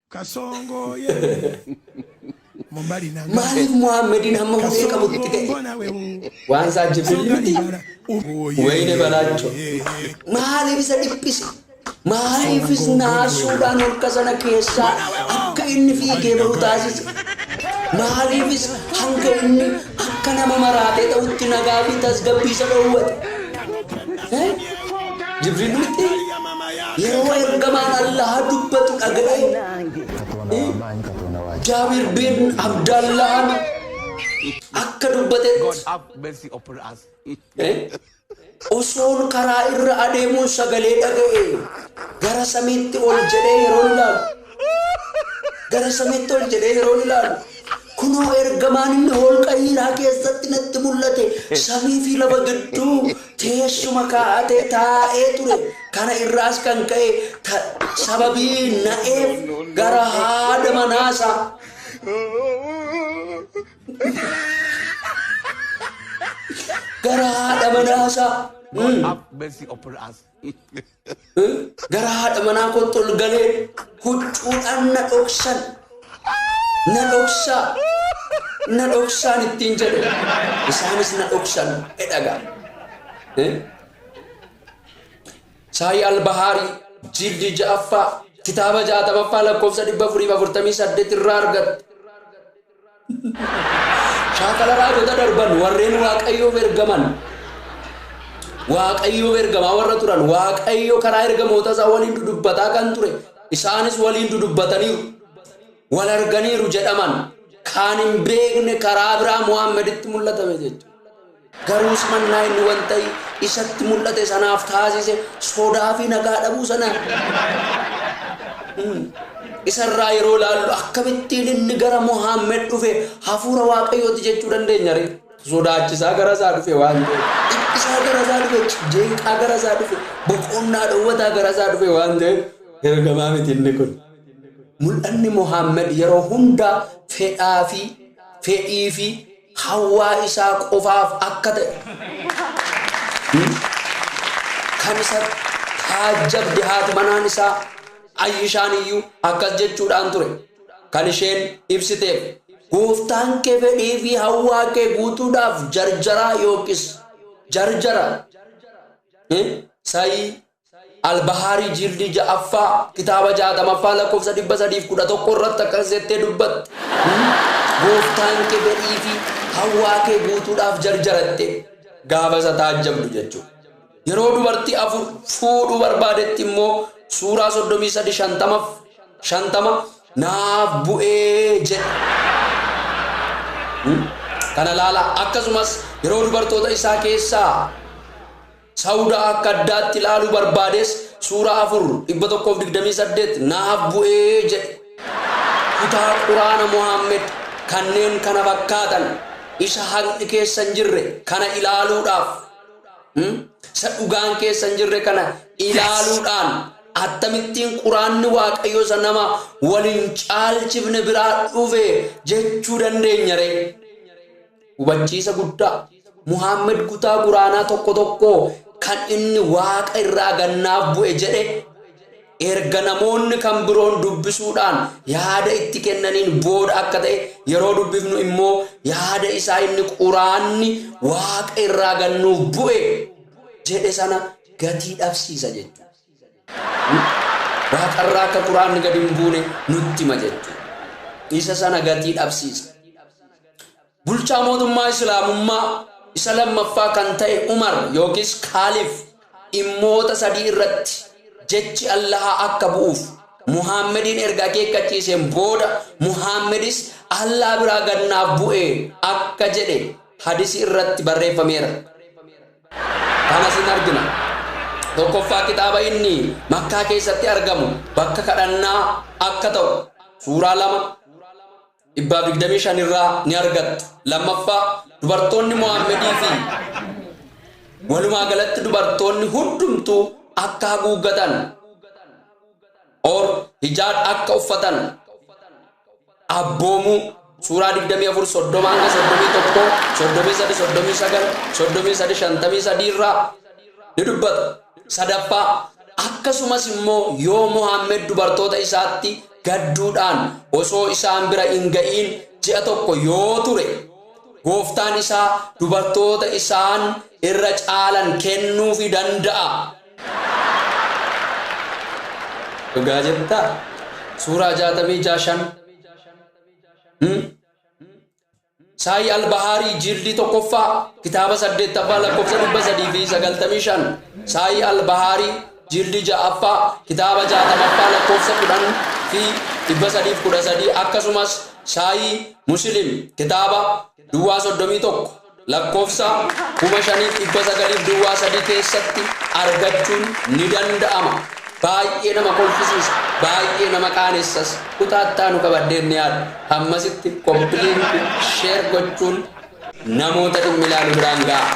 kasongo ye Mombarina Maalif Muhammadin hamma hudhee qabutti ka'e waan isaa jibbili miti wayne balaacho maaliif isa dhiphise maaliifis naasuudhaan holqa sana keessaa akka inni fiigee bahu taasise maaliifis hanga inni akka nama maraatee ta'utti nagaa fi tasgabbiisa dhowwate jibril miti yeroo ergamaan Allah dubbatu dhaga'e Jabir bin Abdullah akka dubbatetti God have mercy upon us. Osoon karaa irra adeemuun sagalee dhaga'e gara samiitti ol jedhee yeroo ilaalu kunoo ergamaan inni holqa hiiraa keessatti natti mul'ate samii fi lafa gidduu teessuma kaa'atee taa'ee ture kana irraas kan ka'e sababii na'eef gara haadha manaasaa gara haadha manaasaa God have mercy upon us. gara haadha manaa kootti ol galee huccuudhaan na dhoksaan ittiin jedhe isaanis na dhoksan edhaga Saayii Albahaarii jildi ja'affaa kitaaba 60ffaa lakkoofsa 448 irraa argatte shaakala raajota darban warreen Waaqayyoof ergamaa warra turan Waaqayyo karaa ergamoota isaa waliin dudubbataa kan ture isaanis waliin dudubbataniiru wal arganiiru jedhaman kan hin beekne karaa biraa Muhammaditti mul'atame jechuudha. Garuus mannaa inni wanta isatti mul'ate sanaaf taasise sodaa fi nagaa dhabuu sana isarraa yeroo laallu akkamittiin inni gara Muhammad dhufe hafuura Waaqayyooti jechuu dandeenya ree sodaachisaa gara isaa dhufe waan ta'eef dhiphisaa gara isaa dhufe jeeqaa gara isaa dhufe boqonnaa dhowwataa gara isaa dhufe waan ta'eef ergamaa miti inni kun. Mul'anni Muhammad yeroo hunda fedhii fi hawwaa isaa qofaaf akka ta'e kan isa taajjabde haati manaan isaa Ayyishaan iyyuu akkas jechuudhaan ture kan isheen ibsiteef gooftaan kee fedhii fi hawwaa kee guutuudhaaf jarjara Saayii Albahaarii jildi ja'affaa kitaaba 60ffaa lakkoofsa 311 irratti akkas jettee dubbatte gooftaan kee fedhii fi hawwaa kee guutuudhaaf jarjaratte gaafa isa taajjabdu jechuudha. Yeroo dubartii afur fuudhuu barbaadetti immoo suuraa 33:50 naaf bu'ee jedhe kana laala akkasumas yeroo dubartoota isaa keessaa Saudaa akka addaatti ilaaluu barbaades suuraa 4:128 naaf bu'ee jedhe kutaa quraana Muhammad kanneen kana fakkaatan isa haqni keessa hin jirre kana ilaaluudhaaf isa dhugaan keessa hin jirre kana ilaaluudhaan attamittiin quraanni Waaqayyoo isa nama waliin caalchifne biraa dhufe jechuu dandeenya ree hubachiisa guddaa Muhammad kutaa quraanaa tokko kan inni Waaqa irraa gannaaf bu'e jedhe erga namoonni kan biroon dubbisuudhaan yaada itti kennaniin booda akka ta'e yeroo dubbifnu immoo yaada isaa inni quraanni Waaqa irraa gannuuf bu'e jedhe sana gatii dhabsiisa jechuudha. Waaqa irraa akka quraanni gadi hin buune nutti hima jechuudha. Isa sana gatii dhabsiisa. Bulchaa mootummaa Islaamummaa isa lammaffaa kan ta'e Umar yookiis Kaalif dhimmoota sadii irratti jechi Allah akka bu'uuf Muhammadin erga akeekkachiiseen booda Muhammadis Allah biraa gannaaf bu'e akka jedhe hadisi irratti barreeffameera. Kanas hin argina. Tokkoffaa kitaaba inni Makkaa keessatti argamu bakka kadhannaa akka ta'u suuraa 2:25 irraa ni argattu. Lammaffaa dubartoonni Muhammadii fi walumaa galatti dubartoonni hundumtuu akka haguuggatan hijaab akka uffatan abboomu suuraa 24:31 irraa ni dubbata. Sadaffaa akkasumas immoo yoo Muhammad dubartoota isaatti gadduudhaan osoo isaan bira hin ga'iin ji'a tokko yoo ture gooftaan isaa dubartoota isaan irra caalan kennuufi danda'a. Dhugaa jettaa? Suuraa 65 Saayii Al-Baharii jildii tokkoffaa kitaaba 8ffaa lakkoofsa 395. Saayii Al-Baharii jildii 6ffaa kitaaba 60ffaa lakkoofsa 10 fi 313. Akkasumas Saayii Muslim kitaaba duwwaa 31 lakkoofsa 5903 keessatti argachuun ni danda'ama. Baay'ee nama kolfisiisa, baay'ee nama qaanessas. Kutaattaa nu qabadheen yaada ammasitti kompiiliitii sheer gochuun namoota dhimmi ilaalu biraan ga'a.